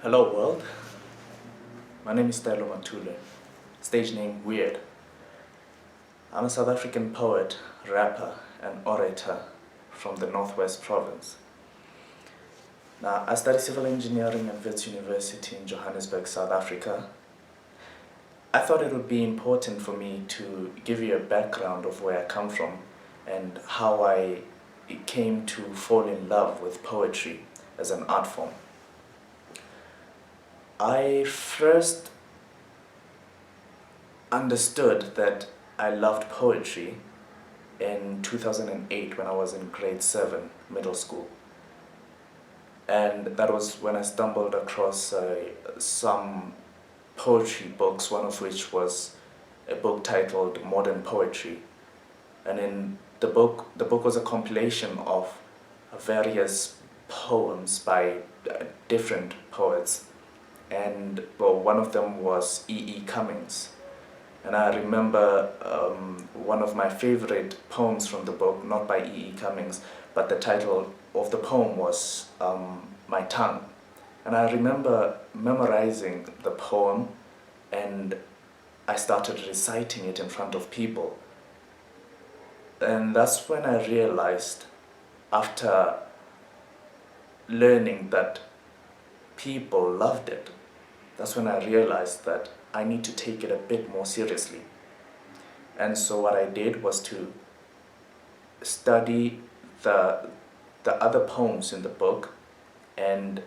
Hello world, my name is Taelo Mathuloe, stage name Weird. I'm a South African poet, rapper and orator from the Northwest Province. Now, I studied civil engineering at Wits University in Johannesburg, South Africa. I thought it would be important for me to give you a background of where I come from and how I came to fall in love with poetry as an art form. I first understood that I loved poetry in 2008 when I was in grade 7, middle school. And that was when I stumbled across some poetry books, one of which was a book titled Modern Poetry. And in the book was a compilation of various poems by different poets. And well, one of them was E. Cummings. And I remember one of my favorite poems from the book, not by E. Cummings, but the title of the poem was My Tongue. And I remember memorizing the poem, and I started reciting it in front of people. And that's when I realized, after learning that people loved it, that's when I realized that I need to take it a bit more seriously. And so what I did was to study the other poems in the book, and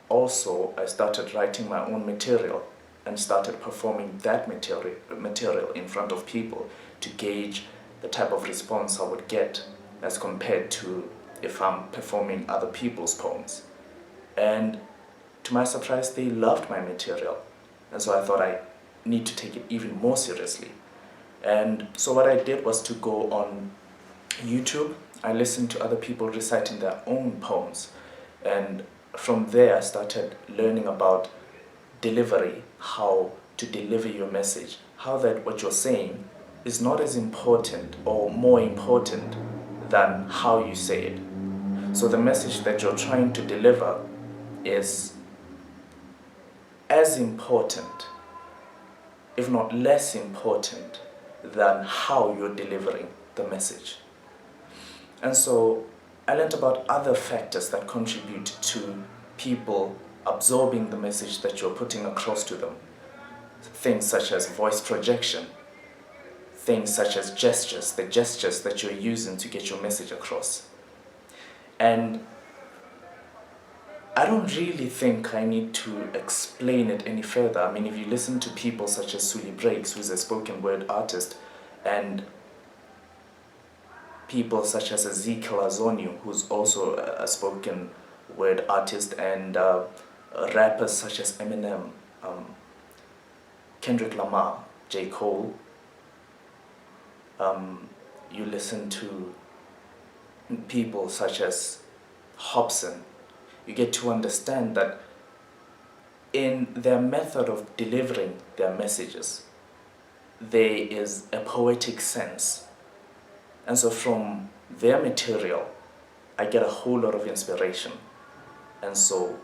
also I started writing my own material and started performing that material in front of people to gauge the type of response I would get as compared to if I'm performing other people's poems. And to my surprise, they loved my material. And so I thought I need to take it even more seriously. And so what I did was to go on YouTube. I listened to other people reciting their own poems. And from there, I started learning about delivery, how to deliver your message, how that what you're saying is not as important or more important than how you say it. So the message that you're trying to deliver is as important, if not less important, than how you're delivering the message. And so I learned about other factors that contribute to people absorbing the message that you're putting across to them. Things such as voice projection, things such as gestures, the gestures that you're using to get your message across. And I don't really think I need to explain it any further. I mean, if you listen to people such as Sully Breaks, who's a spoken word artist, and people such as Ezekiel Azonio, who's also a spoken word artist, and rappers such as Eminem, Kendrick Lamar, J. Cole, you listen to people such as Hobson, you get to understand that in their method of delivering their messages, there is a poetic sense. And so from their material, I get a whole lot of inspiration. And so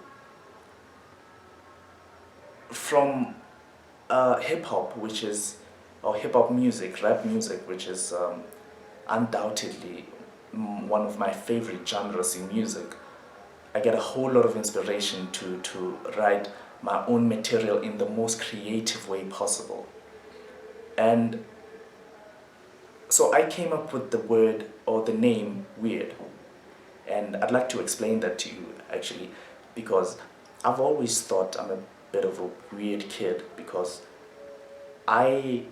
from hip-hop, or hip-hop music, rap music, which is undoubtedly one of my favorite genres in music, I get a whole lot of inspiration to write my own material in the most creative way possible. And so I came up with the word or the name Weird. And I'd like to explain that to you actually, because I've always thought I'm a bit of a weird kid, because I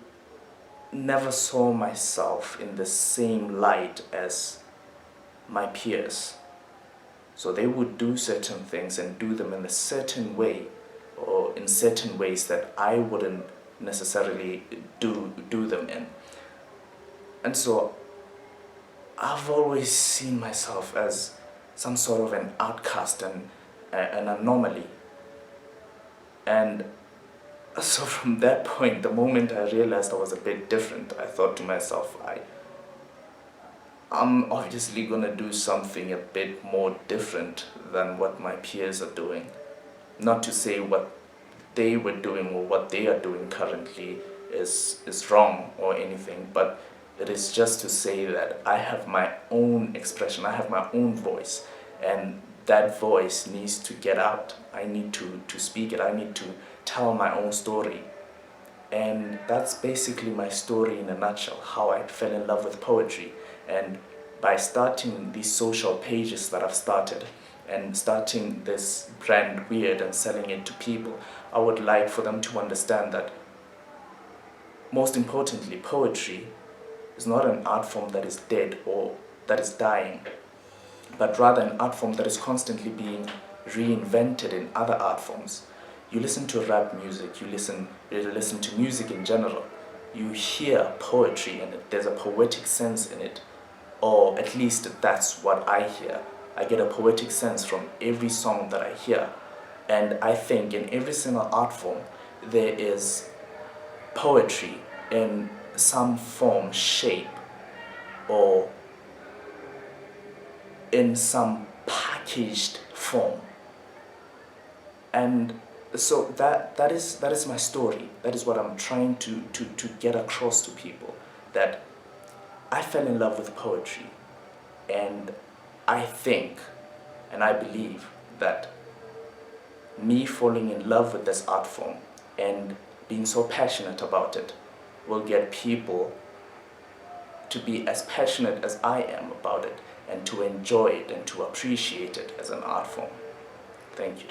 never saw myself in the same light as my peers. So they would do certain things and do them in a certain way, or in certain ways that I wouldn't necessarily do them in. And so I've always seen myself as some sort of an outcast and an anomaly. And so from that point, the moment I realized I was a bit different, I thought to myself, I'm obviously going to do something a bit more different than what my peers are doing. Not to say what they were doing or what they are doing currently is wrong or anything, but it is just to say that I have my own expression, I have my own voice, and that voice needs to get out. I need to speak it, I need to tell my own story. And that's basically my story in a nutshell, how I fell in love with poetry. And by starting these social pages that I've started, and starting this brand Weird and selling it to people, I would like for them to understand that, most importantly, poetry is not an art form that is dead or that is dying, but rather an art form that is constantly being reinvented in other art forms. You listen to rap music, you listen to music in general, you hear poetry and there's a poetic sense in it, or at least that's what I hear. I get a poetic sense from every song that I hear, and I think in every single art form there is poetry in some form, shape, or in some packaged form. And so that is my story. That is what I'm trying to get across to people, that I fell in love with poetry, and I think and I believe that me falling in love with this art form and being so passionate about it will get people to be as passionate as I am about it, and to enjoy it and to appreciate it as an art form. Thank you.